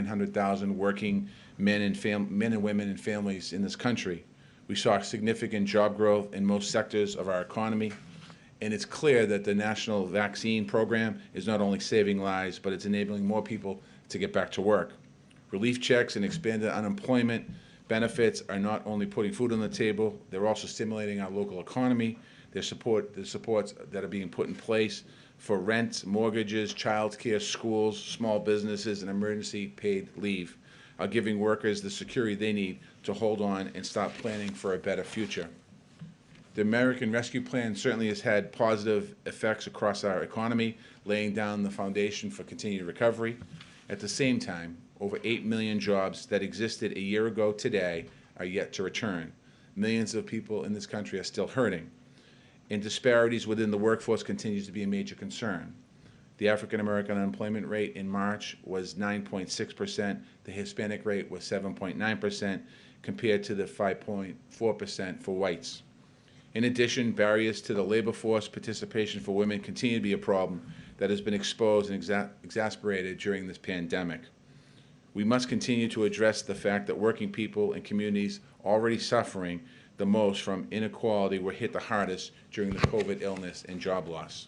700,000 working men and women and families in this country. We saw significant job growth in most sectors of our economy, and it's clear that the national vaccine program is not only saving lives, but it's enabling more people to get back to work. Relief checks and expanded unemployment benefits are not only putting food on the table, they're also stimulating our local economy. The supports that are being put in place for rent, mortgages, child care, schools, small businesses, and emergency paid leave are giving workers the security they need to hold on and start planning for a better future. The American Rescue Plan certainly has had positive effects across our economy, laying down the foundation for continued recovery. At the same time, over 8 million jobs that existed a year ago today are yet to return. Millions of people in this country are still hurting, and disparities within the workforce continues to be a major concern. The African American unemployment rate in March was 9.6%. The Hispanic rate was 7.9%, compared to the 5.4% for whites. In addition, barriers to the labor force participation for women continue to be a problem that has been exposed and exacerbated during this pandemic. We must continue to address the fact that working people and communities already suffering the most from inequality were hit the hardest during the COVID illness and job loss.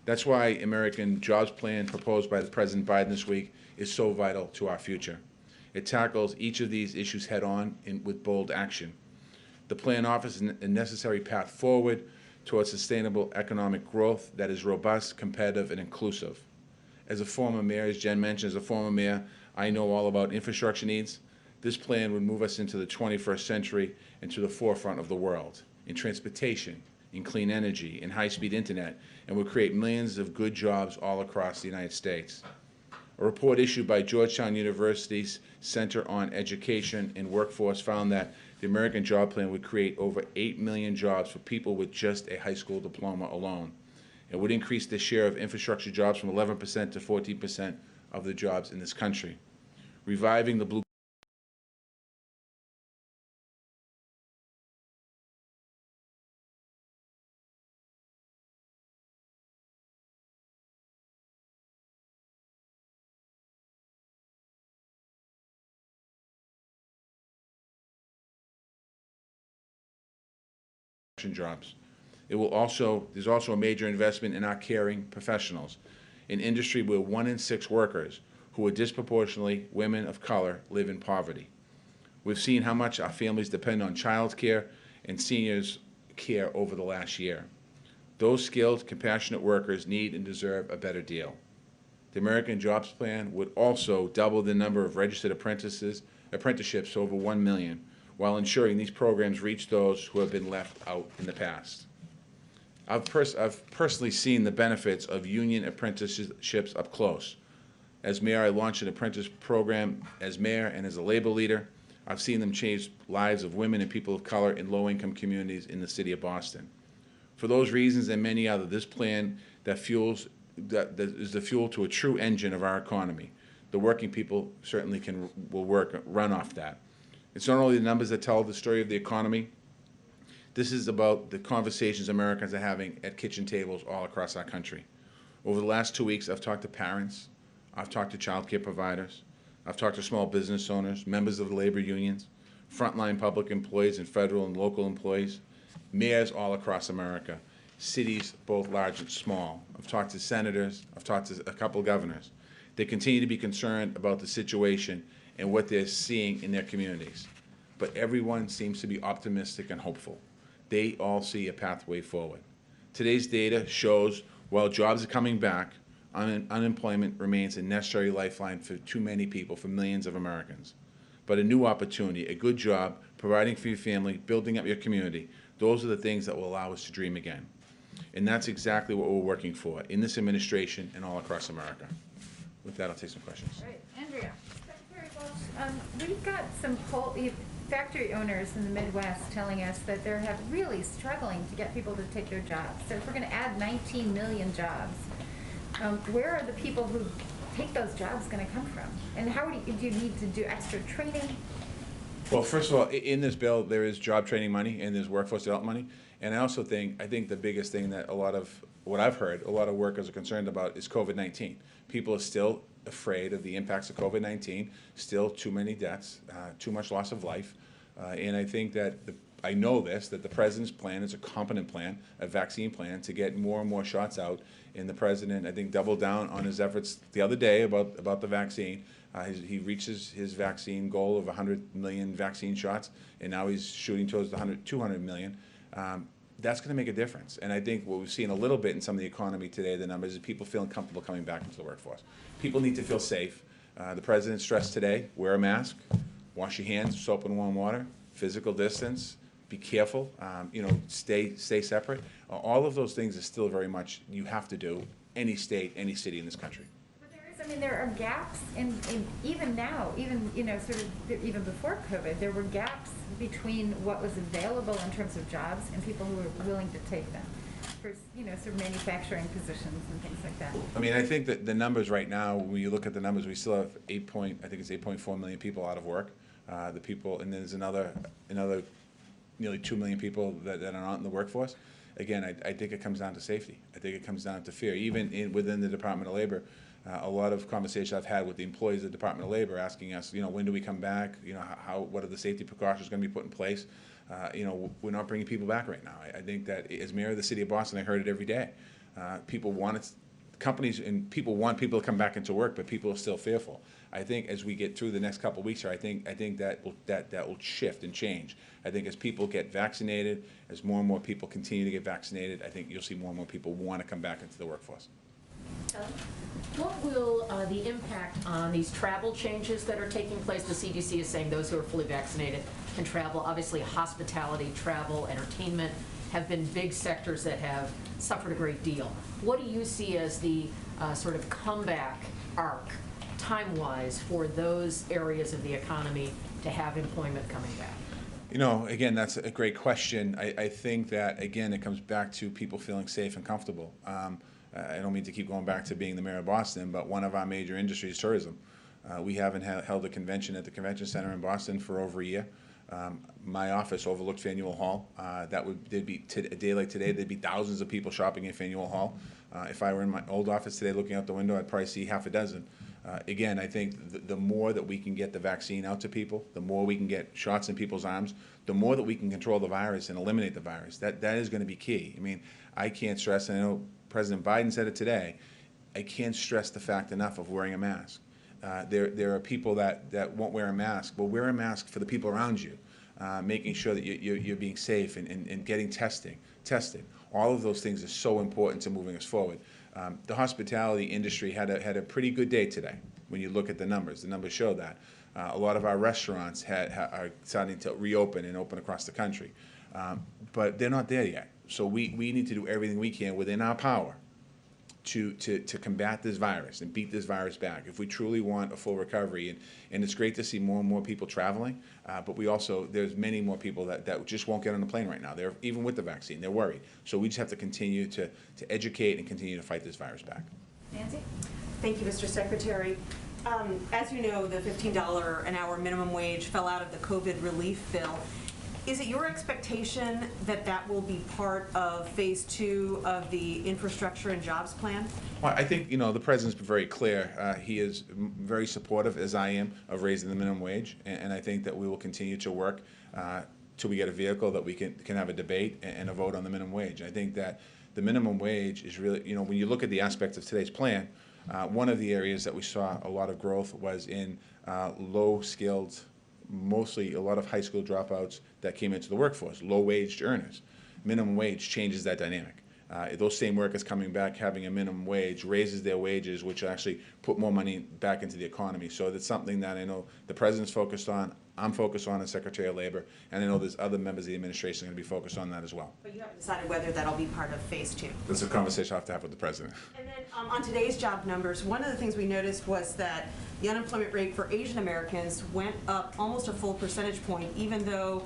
That's why American Jobs Plan proposed by President Biden this week is so vital to our future. It tackles each of these issues head-on with bold action. The plan offers a necessary path forward towards sustainable economic growth that is robust, competitive, and inclusive. As a former mayor, as Jen mentioned, as a former mayor, I know all about infrastructure needs. This plan would move us into the 21st century and to the forefront of the world in transportation, in clean energy, in high-speed internet, and would create millions of good jobs all across the United States. A report issued by Georgetown University's Center on Education and Workforce found that the American Job Plan would create over 8 million jobs for people with just a high school diploma alone. It would increase the share of infrastructure jobs from 11% to 14% of the jobs in this country. Reviving the blue jobs. There's also a major investment in our caring professionals, an industry where 1 in 6 workers, who are disproportionately women of color, live in poverty. We've seen how much our families depend on child care and seniors' care over the last year. Those skilled, compassionate workers need and deserve a better deal. The American Jobs Plan would also double the number of registered apprenticeships to over 1 million, while ensuring these programs reach those who have been left out in the past. I've personally seen the benefits of union apprenticeships up close. As mayor, I launched an apprentice program as mayor and as a labor leader. I've seen them change lives of women and people of color in low-income communities in the city of Boston. For those reasons and many others, this plan that is the fuel to a true engine of our economy. The working people certainly will run off that. It's not only the numbers that tell the story of the economy. This is about the conversations Americans are having at kitchen tables all across our country. Over the last 2 weeks, I've talked to parents, I've talked to child care providers, I've talked to small business owners, members of the labor unions, frontline public employees and federal and local employees, mayors all across America, cities both large and small. I've talked to senators, I've talked to a couple of governors. They continue to be concerned about the situation and what they're seeing in their communities. But everyone seems to be optimistic and hopeful. They all see a pathway forward. Today's data shows while jobs are coming back, unemployment remains a necessary lifeline for too many people, for millions of Americans. But a new opportunity, a good job, providing for your family, building up your community, those are the things that will allow us to dream again. And that's exactly what we're working for in this administration and all across America. With that, I'll take some questions. All right, Andrea. Secretary Walsh, we've got some factory owners in the Midwest telling us that they're really struggling to get people to take their jobs. So if we're going to add 19 million jobs, where are the people who take those jobs going to come from? And how do you need to do extra training? Well, first of all, in this bill, there is job training money and there's workforce development money. And I think the biggest thing that what I've heard, a lot of workers are concerned about is COVID-19. People are still afraid of the impacts of COVID-19. Still too many deaths, too much loss of life. And I think that I know that the president's plan is a competent plan, a vaccine plan to get more and more shots out. And the president, I think, doubled down on his efforts the other day about the vaccine. He reaches his vaccine goal of 100 million vaccine shots, and now he's shooting towards the 200 million. That's going to make a difference. And I think what we've seen a little bit in some of the economy today, the numbers, is people feeling comfortable coming back into the workforce. People need to feel safe. The president stressed today, wear a mask, wash your hands with soap and warm water, physical distance, be careful, stay separate. All of those things are still very much you have to do, any state, any city in this country. There are gaps in even now, even even before COVID, there were gaps between what was available in terms of jobs and people who were willing to take them for sort of manufacturing positions and things like that. I mean, I think that the numbers right now, when you look at the numbers, we still have I think it's 8.4 million people out of work. And then there's another nearly 2 million people that are not in the workforce. Again, I think it comes down to safety. I think it comes down to fear. Even within the Department of Labor, a lot of conversations I've had with the employees of the Department of Labor asking us, when do we come back? What are the safety precautions going to be put in place? We're not bringing people back right now. I think that as mayor of the city of Boston, I heard it every day. People want companies and people want people to come back into work, but people are still fearful. I think as we get through the next couple of weeks here, I think that will shift and change. I think as people get vaccinated, as more and more people continue to get vaccinated, I think you'll see more and more people want to come back into the workforce. What will the impact on these travel changes that are taking place? The CDC is saying those who are fully vaccinated can travel. Obviously, hospitality, travel, entertainment have been big sectors that have suffered a great deal. What do you see as the sort of comeback arc, time-wise, for those areas of the economy to have employment coming back? Again, that's a great question. I think that, again, it comes back to people feeling safe and comfortable. I don't mean to keep going back to being the mayor of Boston, but one of our major industries is tourism. We haven't held a convention at the convention center in Boston for over a year. My office overlooked Faneuil Hall. There'd be a day like today, there'd be thousands of people shopping in Faneuil Hall. If I were in my old office today looking out the window, I'd probably see half a dozen. Again, I think the more that we can get the vaccine out to people, the more we can get shots in people's arms, the more that we can control the virus and eliminate the virus. That is going to be key. I mean, I can't stress, and I know President Biden said it today, I can't stress the fact enough of wearing a mask. There are people that won't wear a mask. Well, wear a mask for the people around you, making sure that you're being safe and getting tested. All of those things are so important to moving us forward. The hospitality industry had a pretty good day today. When you look at the numbers show that. A lot of our restaurants are starting to reopen and open across the country, but they're not there yet. So we need to do everything we can within our power to combat this virus and beat this virus back. If we truly want a full recovery, and it's great to see more and more people traveling, but there's many more people that just won't get on the plane right now. Even with the vaccine, they're worried. So we just have to continue to educate and continue to fight this virus back. Nancy? Thank you, Mr. Secretary. As you know, the $15 an hour minimum wage fell out of the COVID relief bill. Is it your expectation that will be part of phase 2 of the infrastructure and jobs plan? Well, I think, the president's been very clear. He is very supportive, as I am, of raising the minimum wage. And I think that we will continue to work till we get a vehicle that we can have a debate and a vote on the minimum wage. I think that the minimum wage is really, when you look at the aspects of today's plan, one of the areas that we saw a lot of growth was in low-skilled, mostly a lot of high school dropouts that came into the workforce, low-waged earners. Minimum wage changes that dynamic. Those same workers coming back having a minimum wage raises their wages, which actually put more money back into the economy. So that's something that I know the president's focused on, I'm focused on as Secretary of Labor, and I know there's other members of the administration going to be focused on that as well. But you haven't decided whether that'll be part of phase 2. That's a conversation I'll have to have with the president. And then on today's job numbers, one of the things we noticed was that the unemployment rate for Asian Americans went up almost a full percentage point, even though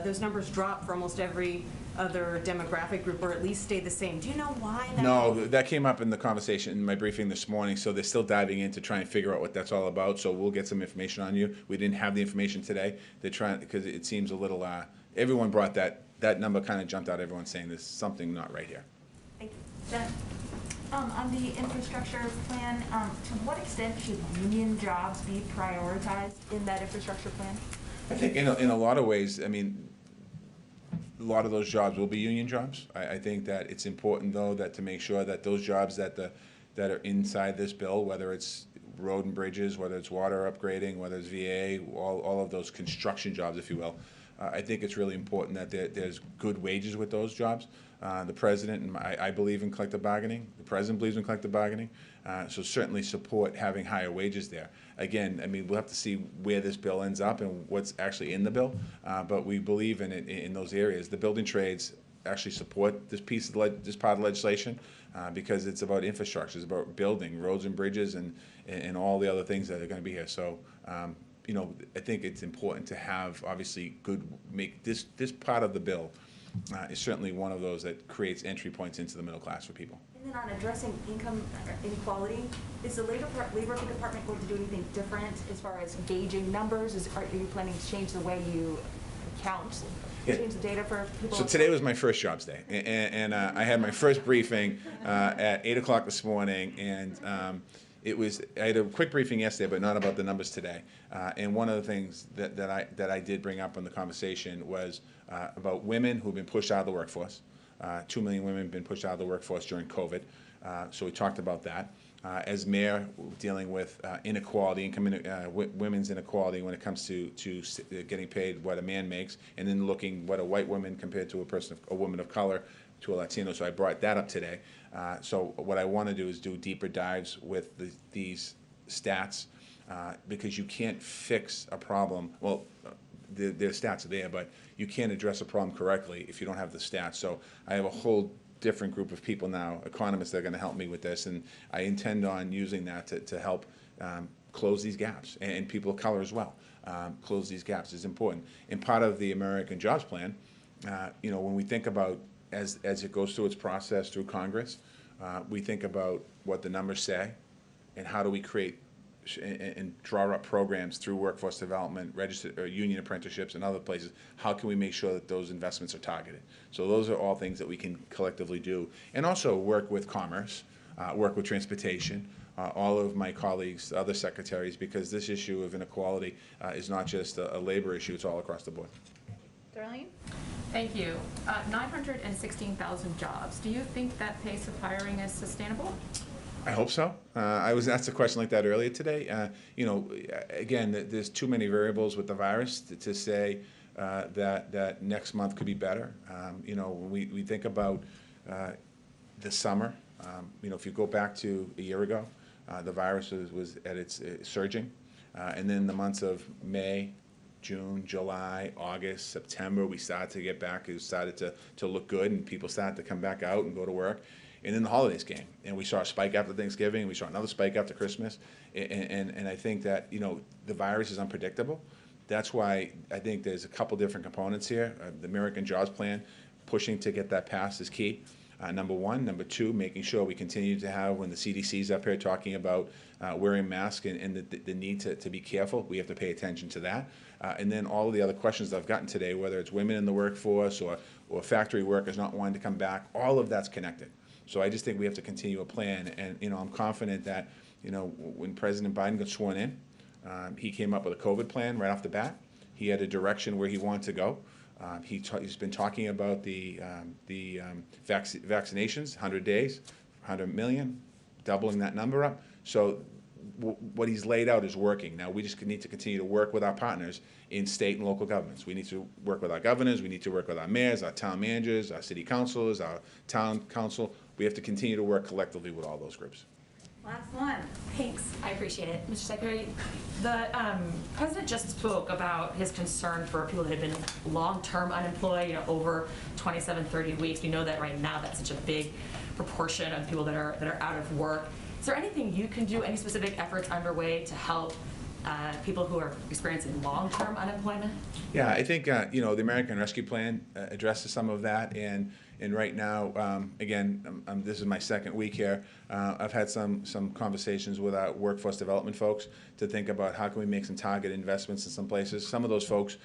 those numbers dropped for almost every other demographic group, or at least stayed the same. Do you know why that? No, that came up in the conversation in my briefing this morning, so they're still diving in to try and figure out what that's all about, so we'll get some information on you. We didn't have the information today. They're trying, because it seems a little, everyone brought that number kind of jumped out, everyone saying there's something not right here. Thank you. Jen? On the infrastructure plan, to what extent should union jobs be prioritized in that infrastructure plan? I think in a lot of ways, I mean, a lot of those jobs will be union jobs. I think that it's important, though, that to make sure that those jobs that are inside this bill, whether it's road and bridges, whether it's water upgrading, whether it's VA, all of those construction jobs, if you will, I think it's really important that there's good wages with those jobs. The president, and I believe in collective bargaining. The president believes in collective bargaining. So certainly support having higher wages there. Again, I mean, we'll have to see where this bill ends up and what's actually in the bill, but we believe in it in those areas. The building trades actually support this this part of legislation because it's about infrastructure, it's about building roads and bridges and all the other things that are going to be here. So, you know, I think it's important to have obviously make this part of the bill is certainly one of those that creates entry points into the middle class for people. And then on addressing income inequality, is the labor department going to do anything different as far as gauging numbers? Are you planning to change the way you count, change the data for people? So today was my first jobs day, and I had my first briefing at 8 o'clock this morning, and I had a quick briefing yesterday, but not about the numbers today. And one of the things that I did bring up in the conversation was about women who've been pushed out of the workforce. 2 million women have been pushed out of the workforce during COVID. So we talked about that. As mayor, dealing with inequality, women's inequality when it comes to getting paid what a man makes, and then looking what a white woman compared to a woman of color, to a Latino. So I brought that up today. So what I want to do is do deeper dives with these stats because you can't fix a problem. Well, the stats are there, but you can't address a problem correctly if you don't have the stats. So I have a whole different group of people now, economists, that are going to help me with this, and I intend on using that to help close these gaps, and people of color as well. Close these gaps is important. And part of the American Jobs Plan, you know, when we think about as it goes through its process through Congress, we think about what the numbers say, and how do we create and draw up programs through workforce development, registered or union apprenticeships, and other places. How can we make sure that those investments are targeted? So those are all things that we can collectively do, and also work with commerce, work with transportation, all of my colleagues, other secretaries, because this issue of inequality is not just a labor issue; it's all across the board. Darlene? Thank you. 916,000 jobs. Do you think that pace of hiring is sustainable? I hope so. I was asked a question like that earlier today. You know, again, there's too many variables with the virus to say that next month could be better. You know, when we think about the summer, you know, if you go back to a year ago, the virus was at its surging. And then the months of May, June, July, August, September, we started to get back. It started to look good, and people started to come back out and go to work. And then the holidays came, and we saw a spike after Thanksgiving, and we saw another spike after Christmas. And I think that, you know, the virus is unpredictable. That's why I think there's a couple different components here. The American Jobs Plan, pushing to get that passed is key. Number one. Number two, making sure we continue to have, when the CDC's up here talking about wearing masks and the need to be careful, we have to pay attention to that. And then all of the other questions that I've gotten today, whether it's women in the workforce or factory workers not wanting to come back, all of that's connected. So I just think we have to continue a plan, and you know, I'm confident that, you know, when President Biden got sworn in, he came up with a COVID plan right off the bat. He had a direction where he wanted to go. He's been talking about the vaccinations, 100 days, 100 million, doubling that number up. So what he's laid out is working. Now we just need to continue to work with our partners in state and local governments. We need to work with our governors. We need to work with our mayors, our town managers, our city councilors, our town council. We have to continue to work collectively with all those groups. Last one. Thanks. I appreciate it. Mr. Secretary, the president just spoke about his concern for people that have been long-term unemployed, you know, over 27, 30 weeks. We know that right now that's such a big proportion of people that are out of work. Is there anything you can do, any specific efforts underway to help people who are experiencing long-term unemployment? Yeah, I think you know, the American Rescue Plan addresses some of that, and right now, again, this is my second week here. I've had some conversations with our workforce development folks to think about how can we make some targeted investments in some places. Some of those folks,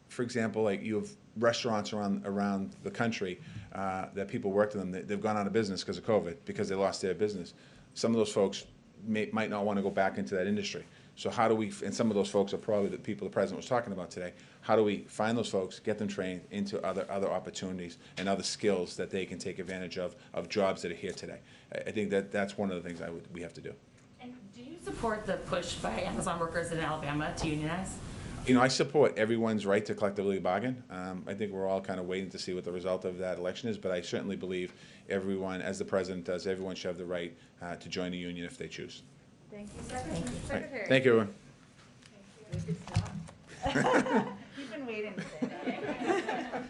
for example, like you have restaurants around the country that people worked with them, they've gone out of business because of COVID, because they lost their business. Some of those folks might not want to go back into that industry. So how do we, and some of those folks are probably the people the president was talking about today, how do we find those folks, get them trained into other opportunities and other skills that they can take advantage of jobs that are here today? I think that's one of the things we have to do. And do you support the push by Amazon workers in Alabama to unionize? You know, I support everyone's right to collectively bargain. I think we're all kind of waiting to see what the result of that election is, but I certainly believe everyone, as the president does, everyone should have the right to join a union if they choose. Thank you, Secretary. Right. Thank you, everyone. You've been waiting to say that.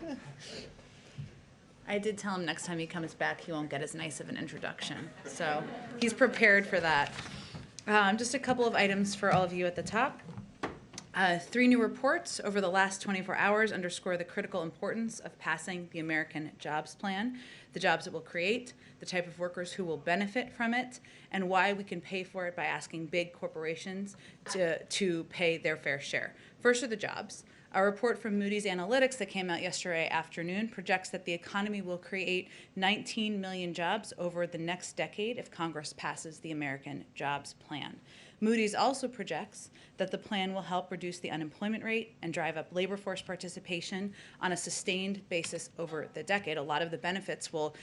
I did tell him next time he comes back he won't get as nice of an introduction, so he's prepared for that. Just a couple of items for all of you at the top. 3 new reports over the last 24 hours underscore the critical importance of passing the American Jobs Plan, the jobs it will create, the type of workers who will benefit from it, and why we can pay for it by asking big corporations to pay their fair share. First are the jobs. A report from Moody's Analytics that came out yesterday afternoon projects that the economy will create 19 million jobs over the next decade if Congress passes the American Jobs Plan. Moody's also projects that the plan will help reduce the unemployment rate and drive up labor force participation on a sustained basis over the decade. A lot of the benefits will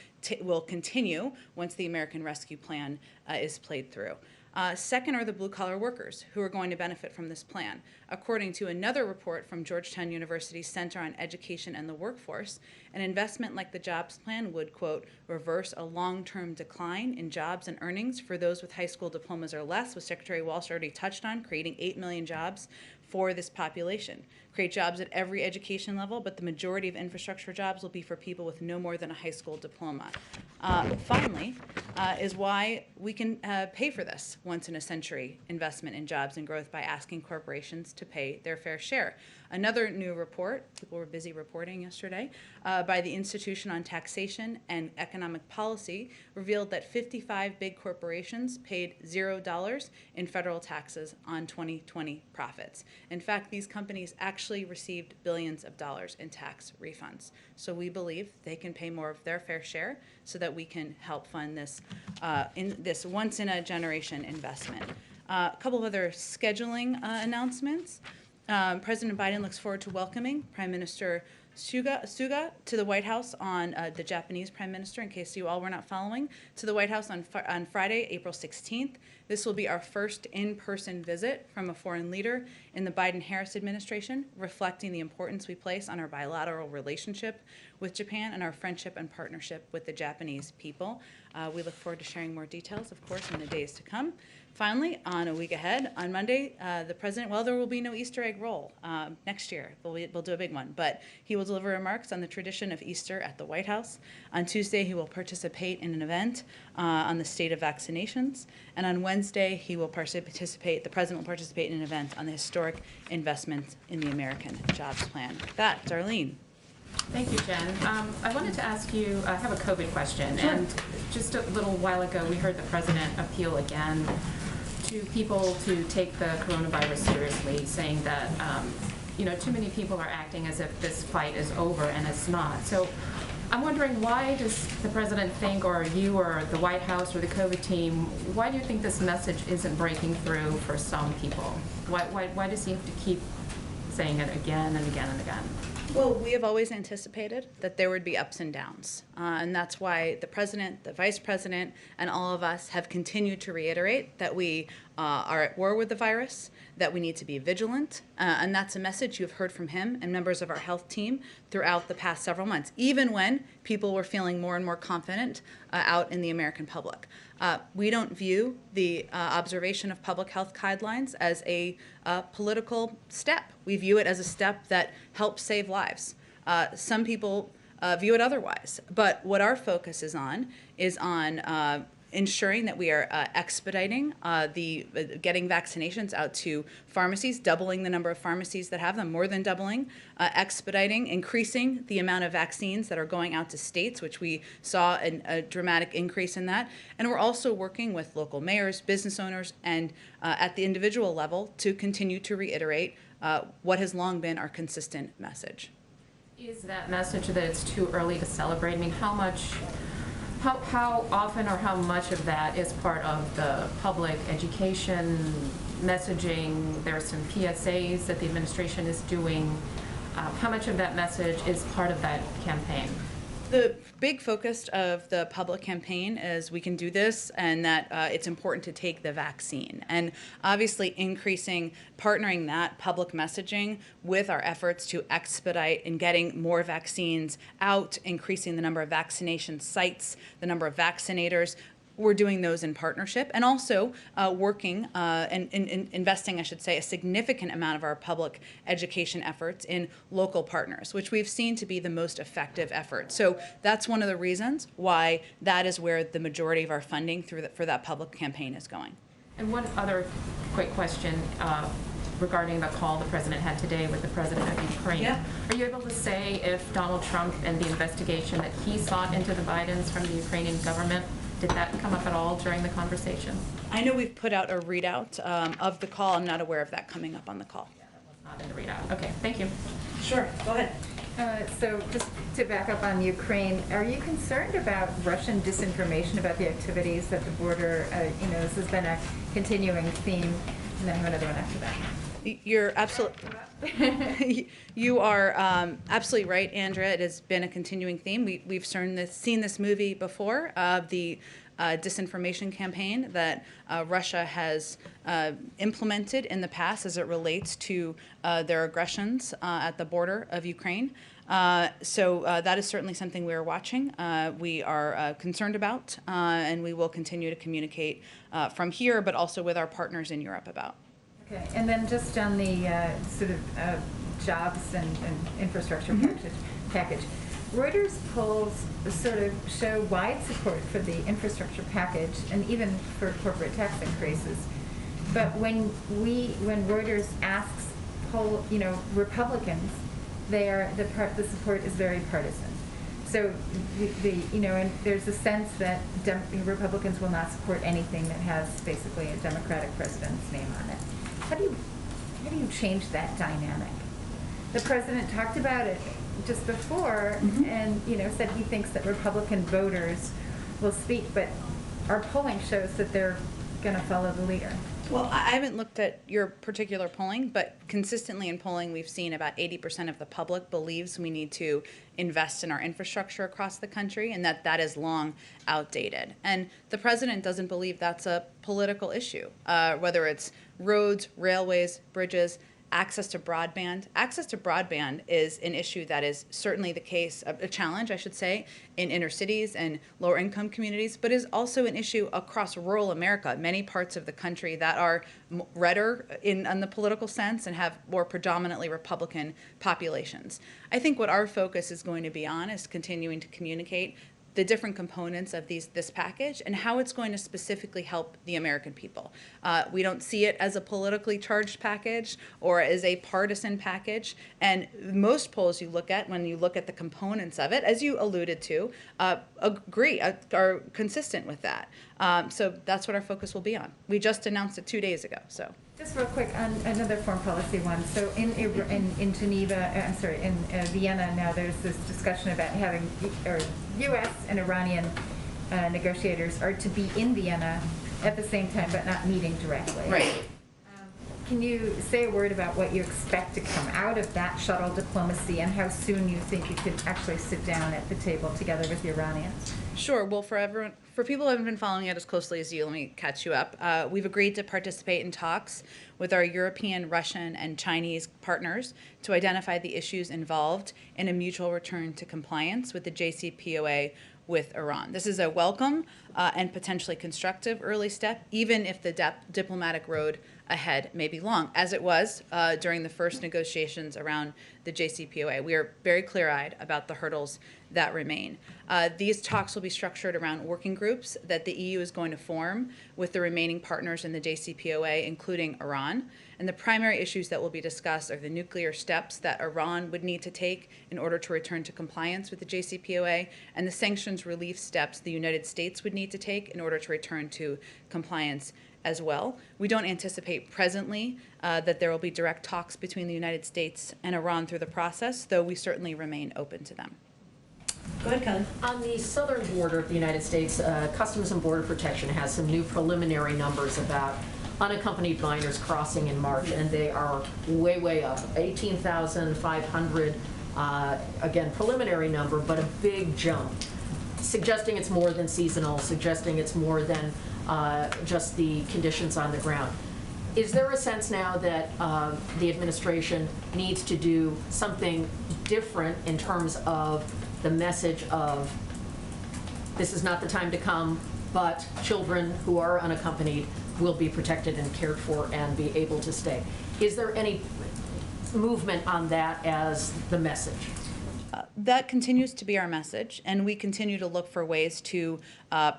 continue once the American Rescue Plan is played through. Second are the blue-collar workers who are going to benefit from this plan. According to another report from Georgetown University's Center on Education and the Workforce, an investment like the jobs plan would, quote, reverse a long-term decline in jobs and earnings for those with high school diplomas or less, which Secretary Walsh already touched on, creating 8 million jobs for this population. Create jobs at every education level, but the majority of infrastructure jobs will be for people with no more than a high school diploma. Finally, is why we can pay for this once-in-a-century investment in jobs and growth by asking corporations to pay their fair share. Another new report, people were busy reporting yesterday, by the Institution on Taxation and Economic Policy revealed that 55 big corporations paid $0 in federal taxes on 2020 profits. In fact, these companies actually received billions of dollars in tax refunds. So we believe they can pay more of their fair share so that we can help fund this, this once-in-a-generation investment. A couple of other scheduling announcements. President Biden looks forward to welcoming Prime Minister Suga to the White House on the Japanese Prime Minister, in case you all were not following, to the White House on Friday, April 16th. This will be our first in-person visit from a foreign leader in the Biden-Harris administration, reflecting the importance we place on our bilateral relationship with Japan and our friendship and partnership with the Japanese people. We look forward to sharing more details, of course, in the days to come. Finally, on a week ahead, on Monday, the president, well, there will be no Easter egg roll next year. We'll do a big one, but he will deliver remarks on the tradition of Easter at the White House. On Tuesday, he will participate in an event on the state of vaccinations. And on Wednesday, he will participate, the president will participate in an event on the historic investment in the American Jobs Plan. With that, Darlene. Thank you, Jen. I wanted to ask you, I have a COVID question. Sure. And just a little while ago, we heard the president appeal again to people to take the coronavirus seriously, saying that, too many people are acting as if this fight is over, and it's not. So I'm wondering, why does the president think, or you or the White House or the COVID team, why do you think this message isn't breaking through for some people? Why does he have to keep saying it again and again and again? Well, we have always anticipated that there would be ups and downs, and that's why the president, the vice president, and all of us have continued to reiterate that we are at war with the virus, that we need to be vigilant, and that's a message you've heard from him and members of our health team throughout the past several months, even when people were feeling more and more confident out in the American public. We don't view the observation of public health guidelines as a political step. We view it as a step that helps save lives. Some people view it otherwise. But what our focus is on ensuring that we are expediting getting vaccinations out to pharmacies, doubling the number of pharmacies that have them, more than doubling, expediting, increasing the amount of vaccines that are going out to states, which we saw a dramatic increase in that. And we're also working with local mayors, business owners, and at the individual level to continue to reiterate what has long been our consistent message. Is that message that it's too early to celebrate? I mean, how often or how much of that is part of the public education messaging? There are some PSAs that the administration is doing. How much of that message is part of that campaign? The big focus of the public campaign is we can do this and that it's important to take the vaccine. And obviously partnering that public messaging with our efforts to expedite in getting more vaccines out, increasing the number of vaccination sites, the number of vaccinators. We're doing those in partnership and also working and investing, I should say, a significant amount of our public education efforts in local partners, which we've seen to be the most effective effort. So that's one of the reasons why that is where the majority of our funding for that public campaign is going. And one other quick question regarding the call the president had today with the president of Ukraine. Yeah. Are you able to say if Donald Trump and the investigation that he sought into the Bidens from the Ukrainian government, did that come up at all during the conversation? I know we've put out a readout of the call. I'm not aware of that coming up on the call. Yeah, that was not in the readout. Okay, thank you. Sure, go ahead. So just to back up on Ukraine, are you concerned about Russian disinformation about the activities at the border? This has been a continuing theme, and then I have another one after that. You're absolutely. You are absolutely right, Andrea. It has been a continuing theme. We've seen this movie before, the disinformation campaign that Russia has implemented in the past as it relates to their aggressions at the border of Ukraine. So that is certainly something we are watching. We are concerned about, and we will continue to communicate from here, but also with our partners in Europe about. Okay, and then just on the sort of jobs and infrastructure package, Reuters polls sort of show wide support for the infrastructure package and even for corporate tax increases. But when Reuters asks Republicans, the support is very partisan. So and there's a sense that Republicans will not support anything that has basically a Democratic president's name on it. How do you change that dynamic? The president talked about it just before, and said he thinks that Republican voters will speak, but our polling shows that they're going to follow the leader. Well, I haven't looked at your particular polling, but consistently in polling, we've seen about 80% of the public believes we need to invest in our infrastructure across the country, and that is long outdated. And the president doesn't believe that's a political issue, whether it's roads, railways, bridges, access to broadband. Access to broadband is an issue that is certainly the case, a challenge, I should say, in inner cities and lower income communities, but is also an issue across rural America, many parts of the country that are redder in the political sense and have more predominantly Republican populations. I think what our focus is going to be on is continuing to communicate the different components of this package and how it's going to specifically help the American people. We don't see it as a politically charged package or as a partisan package. And most polls you look at, when you look at the components of it, as you alluded to, agree, are consistent with that. So that's what our focus will be on. We just announced it 2 days ago. So. Just real quick on another foreign policy one. So in Geneva, in Vienna now, there's this discussion about having U.S. and Iranian negotiators are to be in Vienna at the same time, but not meeting directly. Right. Can you say a word about what you expect to come out of that shuttle diplomacy and how soon you think you could actually sit down at the table together with the Iranians? Sure. Well, for people who haven't been following it as closely as you, let me catch you up. We've agreed to participate in talks with our European, Russian, and Chinese partners to identify the issues involved in a mutual return to compliance with the JCPOA with Iran. This is a welcome and potentially constructive early step, even if the diplomatic road ahead may be long, as it was during the first negotiations around the JCPOA. We are very clear-eyed about the hurdles that remain. These talks will be structured around working groups that the EU is going to form with the remaining partners in the JCPOA, including Iran. And the primary issues that will be discussed are the nuclear steps that Iran would need to take in order to return to compliance with the JCPOA, and the sanctions relief steps the United States would need to take in order to return to compliance as well. We don't anticipate presently that there will be direct talks between the United States and Iran through the process, though we certainly remain open to them. Go ahead, Kelly. On the southern border of the United States, Customs and Border Protection has some new preliminary numbers about unaccompanied minors crossing in March, and they are way, way up. 18,500, again, preliminary number, but a big jump, suggesting it's more than seasonal, suggesting it's more than just the conditions on the ground. Is there a sense now that the administration needs to do something different in terms of the message of this is not the time to come, but children who are unaccompanied will be protected and cared for and be able to stay? Is there any movement on that as the message? That continues to be our message, and we continue to look for ways to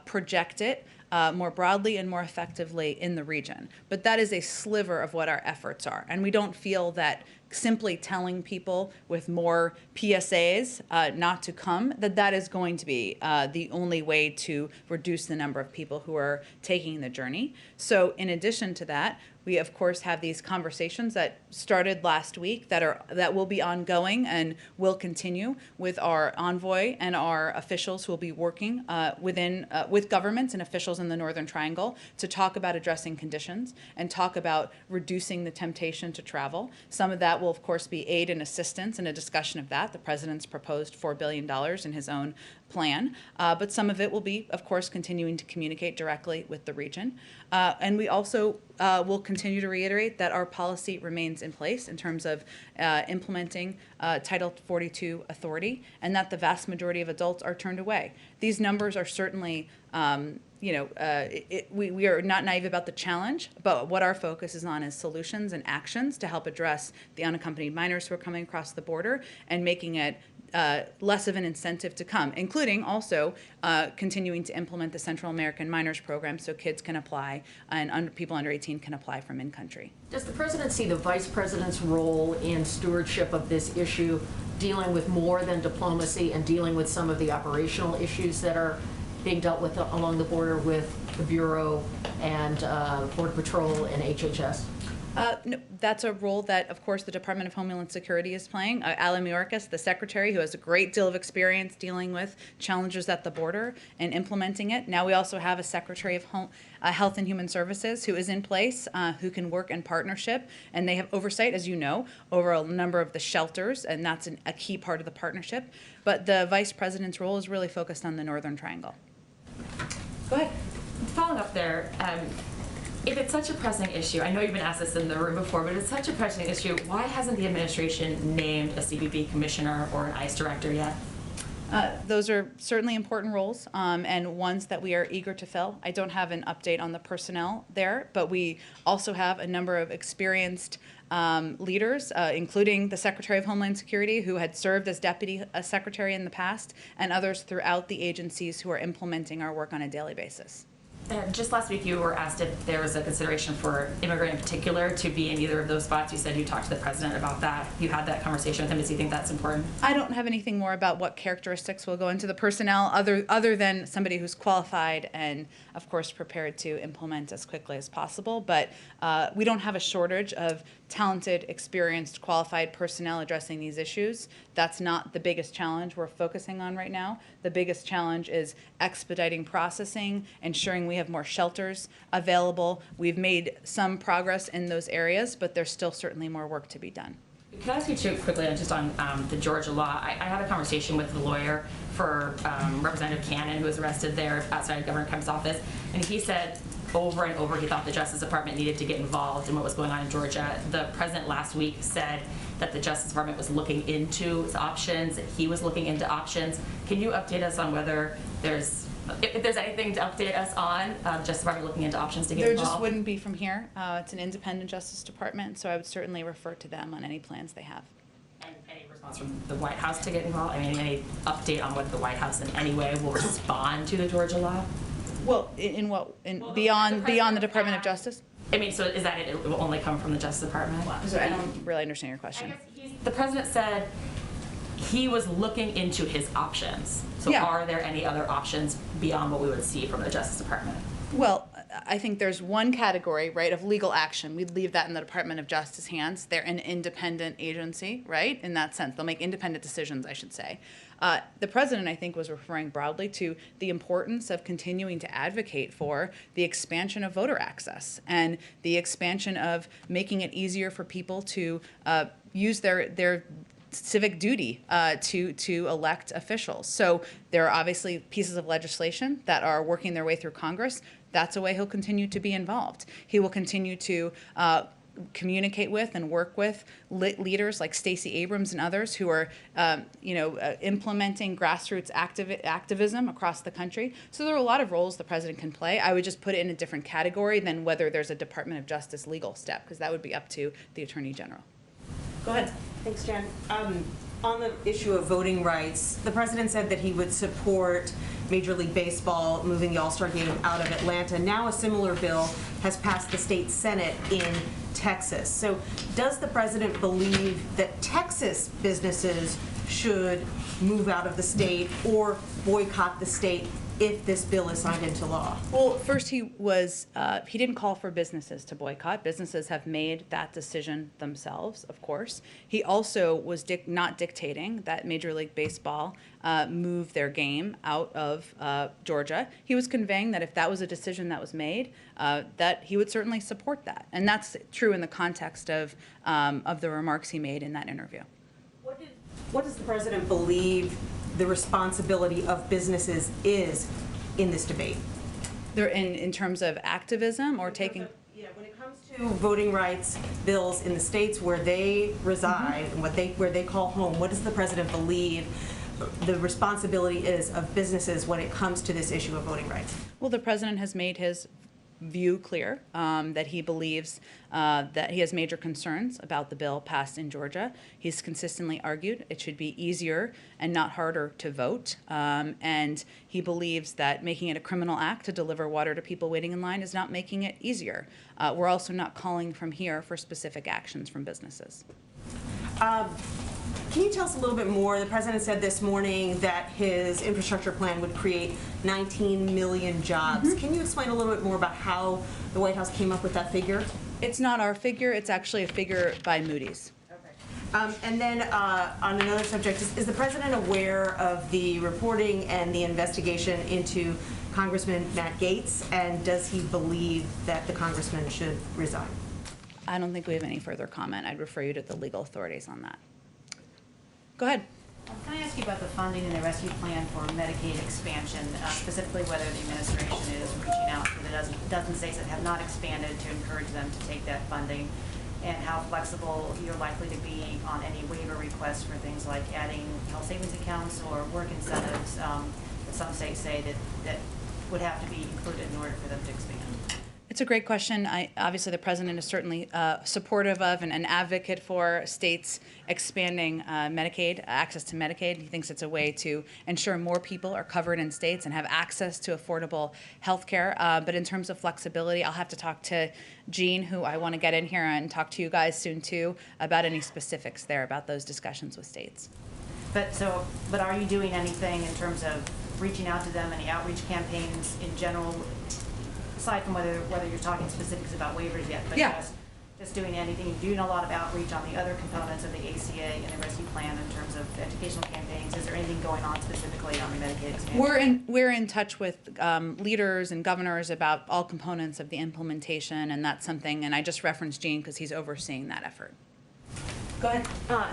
project it more broadly and more effectively in the region. But that is a sliver of what our efforts are, and we don't feel that simply telling people with more PSAs not to come, that is going to be the only way to reduce the number of people who are taking the journey. So in addition to that, we of course have these conversations that started last week that will be ongoing and will continue with our envoy and our officials who will be working with governments and officials in the Northern Triangle to talk about addressing conditions and talk about reducing the temptation to travel. Some of that will of course be aid and assistance and a discussion of that. The president's proposed $4 billion in his own plan, but some of it will be, of course, continuing to communicate directly with the region. And we also will continue to reiterate that our policy remains in place in terms of implementing Title 42 authority, and that the vast majority of adults are turned away. These numbers are certainly, we are not naive about the challenge, but what our focus is on is solutions and actions to help address the unaccompanied minors who are coming across the border and making it less of an incentive to come, including also continuing to implement the Central American Minors Program so kids can apply and people under 18 can apply from in-country. Does the president see the vice president's role in stewardship of this issue, dealing with more than diplomacy and dealing with some of the operational issues that are being dealt with along the border with the Bureau and Border Patrol and HHS? No, that's a role that, of course, the Department of Homeland Security is playing. Alan Mayorkas, the secretary, who has a great deal of experience dealing with challenges at the border and implementing it. Now we also have a Secretary of Health and Human Services who is in place, who can work in partnership, and they have oversight, as you know, over a number of the shelters, and that's a key part of the partnership. But the vice president's role is really focused on the Northern Triangle. Go ahead. Following up there, if it's such a pressing issue, I know you've been asked this in the room before, but it's such a pressing issue, why hasn't the administration named a CBP commissioner or an ICE director yet? Those are certainly important roles and ones that we are eager to fill. I don't have an update on the personnel there, but we also have a number of experienced leaders, including the Secretary of Homeland Security, who had served as Deputy Secretary in the past, and others throughout the agencies who are implementing our work on a daily basis. Just last week, you were asked if there was a consideration for immigrant in particular to be in either of those spots. You said you talked to the president about that. You had that conversation with him. Does he think that's important? I don't have anything more about what characteristics will go into the personnel other than somebody who's qualified and, of course, prepared to implement as quickly as possible. But we don't have a shortage of talented, experienced, qualified personnel addressing these issues. That's not the biggest challenge we're focusing on right now. The biggest challenge is expediting processing, ensuring we have more shelters available. We've made some progress in those areas, but there's still certainly more work to be done. Can I ask you too quickly just on the Georgia law? I had a conversation with the lawyer for Representative Cannon, who was arrested there outside Governor Kemp's office, and he said over and over he thought the Justice Department needed to get involved in what was going on in Georgia. The president last week said that the Justice Department was looking into its options, that he was looking into options. Can you update us on whether if there's anything to update us on, Justice Department looking into options to get There involved? just wouldn't be from here. It's an independent Justice Department, so I would certainly refer to them on any plans they have. And any response from the White House to get involved? I mean, any update on whether the White House in any way will respond to the Georgia law? Well, beyond the Department of Justice? I mean, so is that it will only come from the Justice Department? So I don't really understand your question. The president said he was looking into his options. So Yeah. Are there any other options beyond what we would see from the Justice Department? Well, I think there's one category, right, of legal action. We'd leave that in the Department of Justice hands. They're an independent agency, right, in that sense. They'll make independent decisions, I should say. The president, I think, was referring broadly to the importance of continuing to advocate for the expansion of voter access and the expansion of making it easier for people to use their civic duty to elect officials. So there are obviously pieces of legislation that are working their way through Congress. That's a way he'll continue to be involved. He will continue to communicate with and work with leaders like Stacey Abrams and others who are, implementing grassroots activism across the country. So there are a lot of roles the president can play. I would just put it in a different category than whether there's a Department of Justice legal step, because that would be up to the Attorney General. Go ahead. Thanks, Jen. On the issue of voting rights, the president said that he would support Major League Baseball moving the All-Star Game out of Atlanta. Now a similar bill has passed the state Senate in Texas. So does the president believe that Texas businesses should move out of the state or boycott the state if this bill is signed into law? Well, first he didn't call for businesses to boycott. Businesses have made that decision themselves, of course. He also was not dictating that Major League Baseball move their game out of Georgia. He was conveying that if that was a decision that was made, that he would certainly support that. And that's true in the context of the remarks he made in that interview. What does the president believe the responsibility of businesses is in this debate? They're in terms of activism or taking... When it comes to voting rights bills in the states where they reside and where they call home, what does the president believe the responsibility is of businesses when it comes to this issue of voting rights? Well, the president has made his view clear that he believes that he has major concerns about the bill passed in Georgia. He's consistently argued it should be easier and not harder to vote. And he believes that making it a criminal act to deliver water to people waiting in line is not making it easier. We're also not calling from here for specific actions from businesses. Can you tell us a little bit more? The president said this morning that his infrastructure plan would create 19 million jobs. Can you explain a little bit more about how the White House came up with that figure? It's not our figure. It's actually a figure by Moody's. And then on another subject, is the president aware of the reporting and the investigation into Congressman Matt Gaetz, and does he believe that the congressman should resign? I don't think we have any further comment. I'd refer you to the legal authorities on that. Go ahead. Can I ask you about the funding and the rescue plan for Medicaid expansion, specifically whether the administration is reaching out to the dozen states that have not expanded to encourage them to take that funding, and how flexible you're likely to be on any waiver requests for things like adding health savings accounts or work incentives that some states say that would have to be included in order for them to expand? It's a great question. Obviously, the president is certainly supportive of and an advocate for states expanding Medicaid, access to Medicaid. He thinks it's a way to ensure more people are covered in states and have access to affordable health care. But in terms of flexibility, I'll have to talk to Jean, who I want to get in here and talk to you guys soon, too, about any specifics there about those discussions with states. But are you doing anything in terms of reaching out to them, any outreach campaigns in general, aside from whether you're talking specifics about waivers yet, but yeah. just doing anything, you're doing a lot of outreach on the other components of the ACA and the rescue plan in terms of educational campaigns. Is there anything going on specifically on the Medicaid expansion? We're in touch with leaders and governors about all components of the implementation, and that's something, and I just referenced Gene because he's overseeing that effort. Go ahead.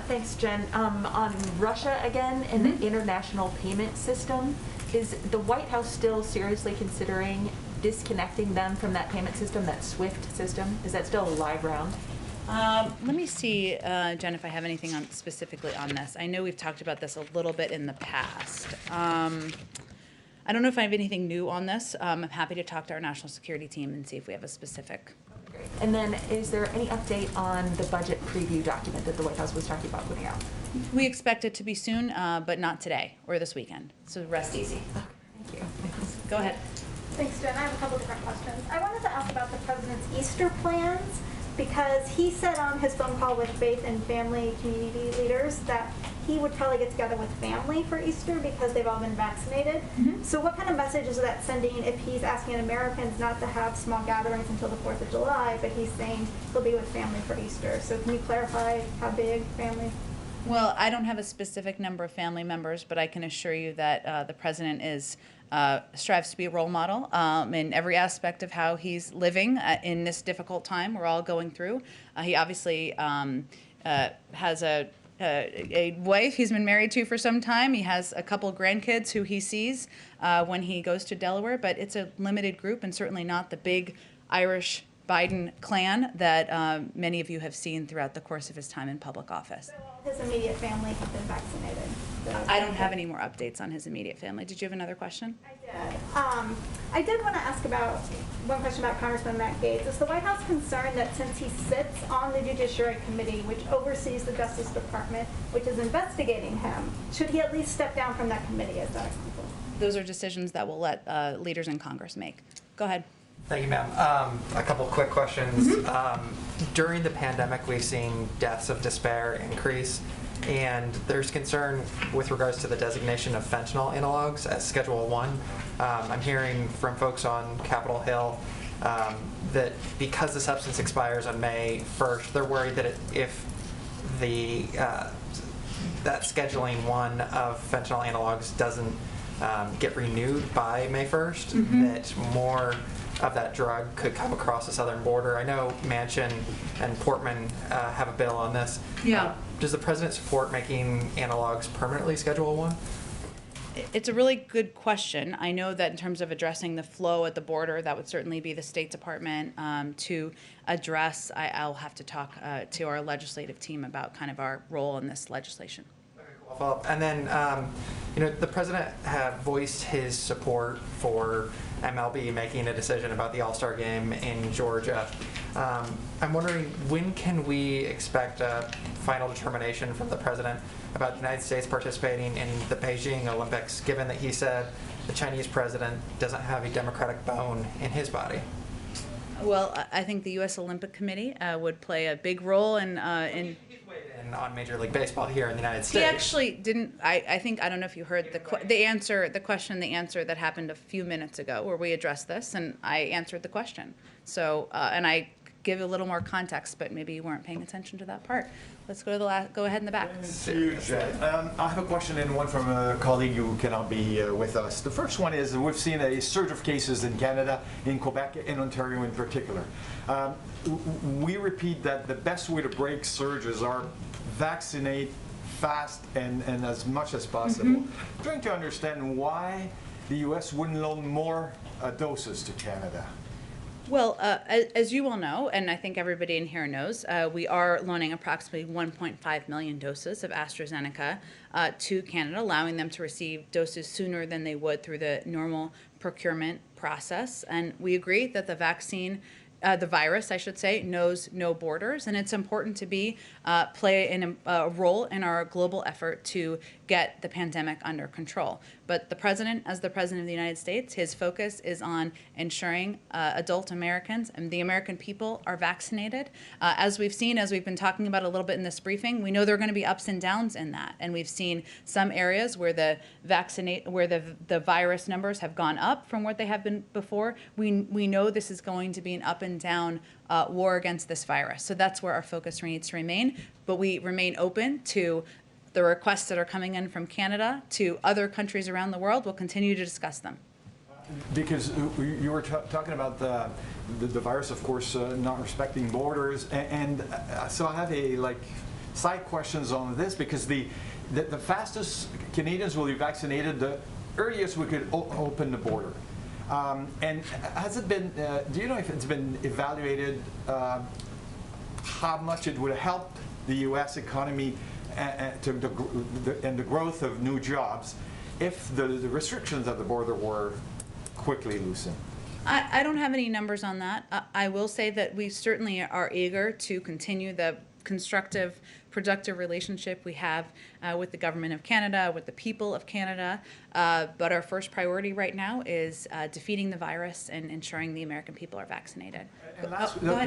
Thanks, Jen. On Russia again and the international payment system, is the White House still seriously considering disconnecting them from that payment system, that SWIFT system? Is that still a live round? Let me see, Jen, if I have anything specifically on this. I know we've talked about this a little bit in the past. I don't know if I have anything new on this. I'm happy to talk to our national security team and see if we have a specific. Great. And then is there any update on the budget preview document that the White House was talking about putting out? We expect it to be soon, but not today or this weekend. So rest easy. Okay, thank you. Go ahead. Thanks, Jen. I have a couple different questions. I wanted to ask about the president's Easter plans, because he said on his phone call with faith and family community leaders that he would probably get together with family for Easter because they've all been vaccinated. So what kind of message is that sending if he's asking Americans not to have small gatherings until the 4th of July, but he's saying he'll be with family for Easter? So can you clarify how big family? Well, I don't have a specific number of family members, but I can assure you that the president strives to be a role model in every aspect of how he's living in this difficult time we're all going through. He obviously has a wife he's been married to for some time. He has a couple grandkids who he sees when he goes to Delaware, but it's a limited group and certainly not the big Irish Biden clan that many of you have seen throughout the course of his time in public office. His immediate family have been vaccinated. I don't have any more updates on his immediate family. Did you have another question? I did want to ask about one question about Congressman Matt Gaetz. Is the White House concerned that since he sits on the Judiciary Committee, which oversees the Justice Department, which is investigating him, should he at least step down from that committee as that example? Those are decisions that we'll let leaders in Congress make. Go ahead. Thank you, ma'am. A couple quick questions. During the pandemic, we've seen deaths of despair increase, and there's concern with regards to the designation of fentanyl analogs as Schedule 1. I'm hearing from folks on Capitol Hill that because the substance expires on May 1st, they're worried that if the that Scheduling 1 of fentanyl analogs doesn't get renewed by May 1st, that more of that drug could come across the southern border. I know Manchin and Portman have a bill on this. Yeah. Does the president support making analogs permanently Schedule 1? It's a really good question. I know that in terms of addressing the flow at the border, that would certainly be the State Department to address. I'll have to talk to our legislative team about kind of our role in this legislation. I'll follow up. And then, the president have voiced his support for MLB making a decision about the All-Star game in Georgia. I'm wondering, when can we expect a final determination from the president about the United States participating in the Beijing Olympics, given that he said the Chinese president doesn't have a democratic bone in his body? Well, I think the U.S. Olympic Committee would play a big role in on Major League Baseball here in the United States. He actually didn't. I think I don't know if you heard the answer that happened a few minutes ago, where we addressed this, and I answered the question. So and I give a little more context, but maybe you weren't paying attention to that part. Let's go to the go ahead in the back. I have a question and one from a colleague who cannot be with us. The first one is we've seen a surge of cases in Canada, in Quebec, in Ontario in particular. We repeat that the best way to break surges are vaccinate fast and as much as possible. Trying to understand why the U.S. wouldn't loan more doses to Canada. Well, as you all know, and I think everybody in here knows, we are loaning approximately 1.5 million doses of AstraZeneca to Canada, allowing them to receive doses sooner than they would through the normal procurement process. And we agree that the vaccine, the virus, I should say, knows no borders, and it's important to play a role in our global effort to get the pandemic under control. But the president, as the president of the United States, his focus is on ensuring adult Americans and the American people are vaccinated. As we've seen, as we've been talking about a little bit in this briefing, we know there are going to be ups and downs in that, and we've seen some areas where the virus numbers have gone up from what they have been before. We know this is going to be an up and down war against this virus, so that's where our focus needs to remain. But we remain open to the requests that are coming in from Canada to other countries around the world. We'll continue to discuss them. Because you were talking about the virus, of course, not respecting borders, and so I have side questions on this, because the fastest Canadians will be vaccinated, the earliest we could open the border. And has it been, do you know if it's been evaluated how much it would help the U.S. economy and the growth of new jobs if the restrictions at the border were quickly loosened? I don't have any numbers on that. I will say that we certainly are eager to continue the constructive, productive relationship we have with the government of Canada, with the people of Canada. But our first priority right now is defeating the virus and ensuring the American people are vaccinated. And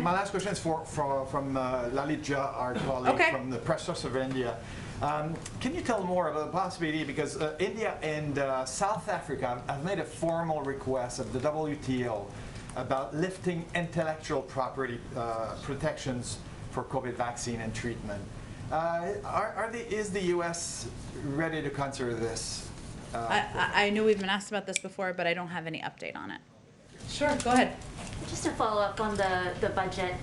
my last question is from Lalit Jha, our colleague from the Press Trust of India. Can you tell more about the possibility, because India and South Africa have made a formal request of the WTO about lifting intellectual property protections for COVID vaccine and treatment. Is the U.S. ready to consider this? I know we've been asked about this before, but I don't have any update on it. Sure, go ahead. Just to follow up on the budget,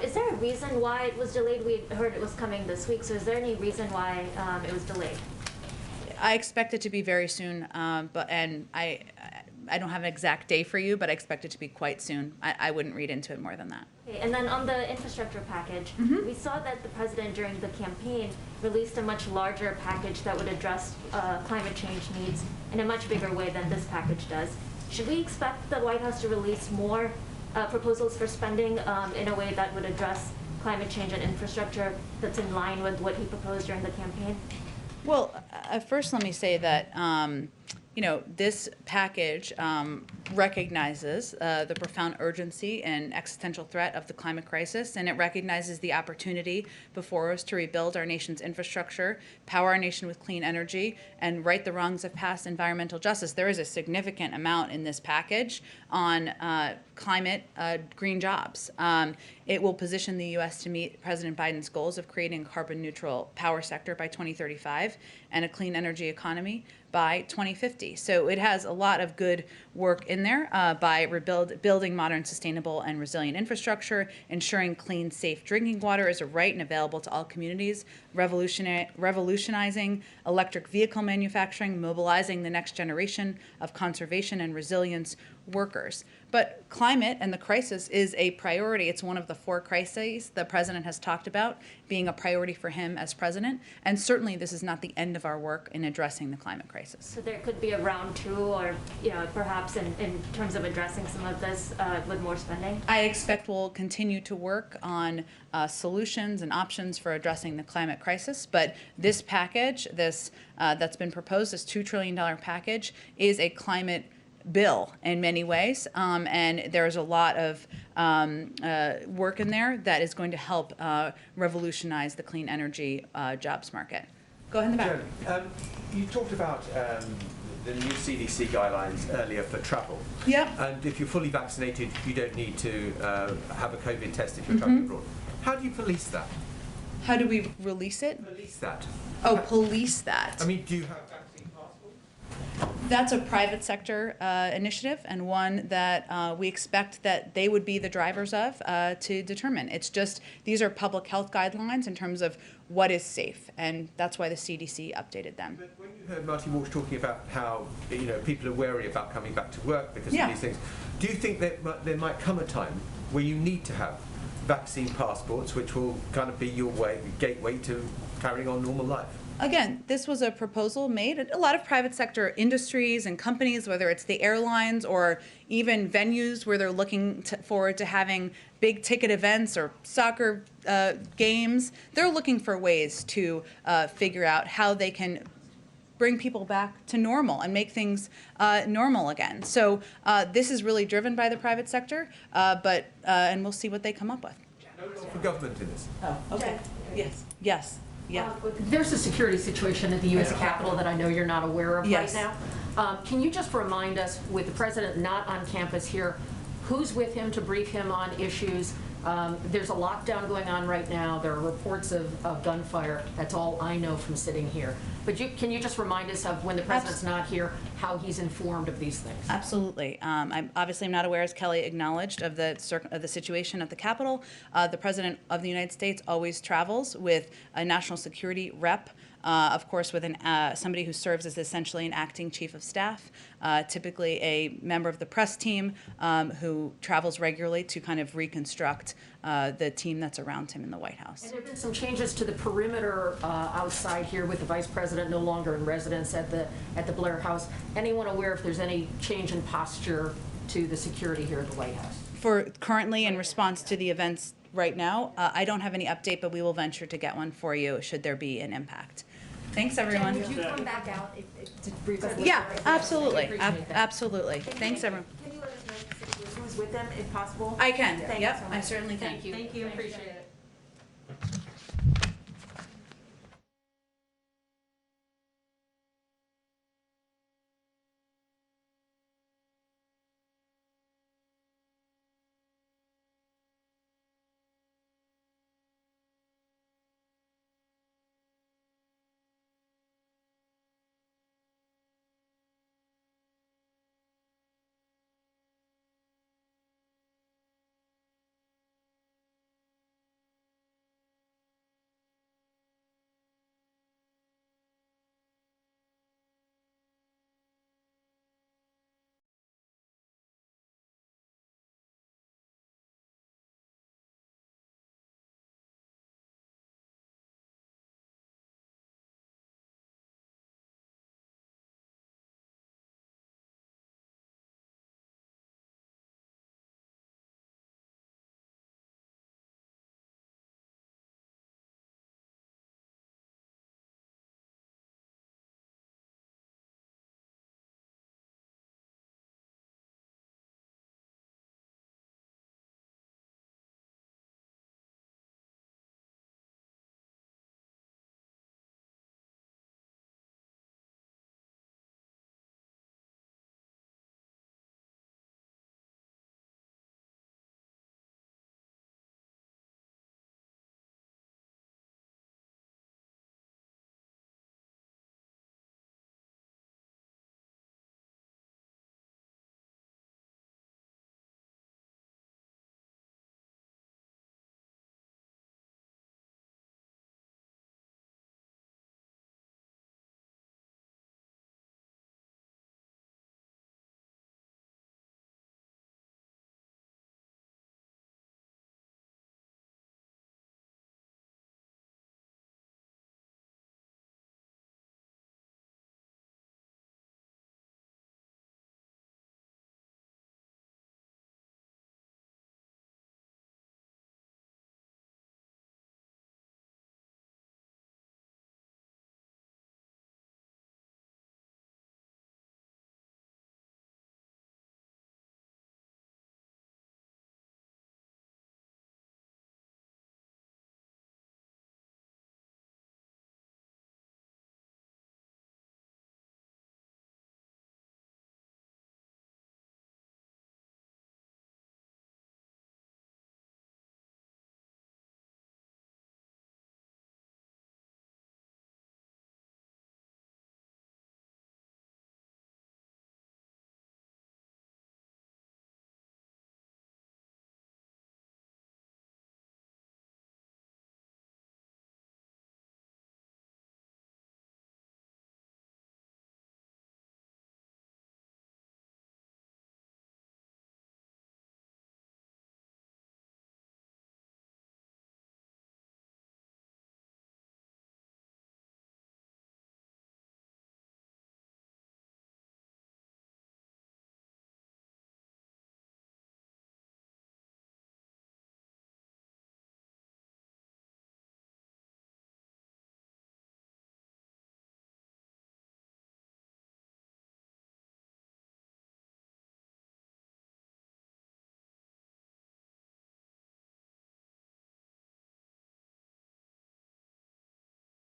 is there a reason why it was delayed? We heard it was coming this week, so is there any reason why it was delayed? I expect it to be very soon, and I don't have an exact day for you, but I expect it to be quite soon. I wouldn't read into it more than that. Okay, and then on the infrastructure package, we saw that the president during the campaign released a much larger package that would address climate change needs in a much bigger way than this package does. Should we expect the White House to release more proposals for spending in a way that would address climate change and infrastructure that's in line with what he proposed during the campaign? Well, first let me say that this package recognizes the profound urgency and existential threat of the climate crisis, and it recognizes the opportunity before us to rebuild our nation's infrastructure, power our nation with clean energy, and right the wrongs of past environmental justice. There is a significant amount in this package on climate green jobs. It will position the U.S. to meet President Biden's goals of creating a carbon-neutral power sector by 2035 and a clean energy economy by 2050. So it has a lot of good work in there by building modern, sustainable, and resilient infrastructure, ensuring clean, safe drinking water is a right and available to all communities, revolutionizing electric vehicle manufacturing, mobilizing the next generation of conservation and resilience workers. But climate and the crisis is a priority. It's one of the 4 crises the president has talked about being a priority for him as president. And certainly this is not the end of our work in addressing the climate crisis. So there could be a round 2 or perhaps in terms of addressing some of this with more spending? I expect we'll continue to work on solutions and options for addressing the climate crisis. But this package, that's been proposed, this $2 trillion package, is a climate bill in many ways, and there's a lot of work in there that is going to help revolutionize the clean energy jobs market. Go ahead in the back. Jen, you talked about the new CDC guidelines earlier for travel. Yeah. And if you're fully vaccinated, you don't need to have a COVID test if you're traveling abroad. How do you police that? How do we release it? Police that. Oh, police that. I mean, do you have vaccine passports? That's a private sector initiative, and one that we expect that they would be the drivers of to determine. It's just, these are public health guidelines in terms of what is safe, and that's why the CDC updated them. But when you heard Marty Walsh talking about how people are wary about coming back to work because of these things, do you think that there might come a time where you need to have vaccine passports, which will kind of be your gateway to carrying on normal life? Again, this was a proposal made. A lot of private sector industries and companies, whether it's the airlines or even venues where they're looking forward to having big ticket events or soccer games, they're looking for ways to figure out how they can bring people back to normal and make things normal again. So this is really driven by the private sector, and we'll see what they come up with. No role for government in this. Oh, okay. Yes. Yes. Yeah. There's a security situation at the U.S. Capitol that I know you're not aware of right now. Can you just remind us, with the president not on campus here, who's with him to brief him on issues? There's a lockdown going on right now. There are reports of gunfire. That's all I know from sitting here. But can you just remind us of, when the president's not here, how he's informed of these things? Absolutely. I'm obviously not aware, as Kelly acknowledged, of the situation at the Capitol. The President of the United States always travels with a national security rep, of course, with somebody who serves as essentially an acting chief of staff, typically a member of the press team who travels regularly to kind of reconstruct the team that's around him in the White House. And there have been some changes to the perimeter outside here, with the vice president no longer in residence at the Blair House. Anyone aware if there's any change in posture to the security here at the White House? For currently, in response to the events right now, I don't have any update, but we will venture to get one for you should there be an impact. Thanks, everyone. Jen, would you come back out to brief us? Yeah, absolutely. Absolutely. Thanks, everyone. Can you let us know who's with them, if possible? I can. Thank you Yep, so much. I certainly can. Thank you. Thank you. Appreciate it.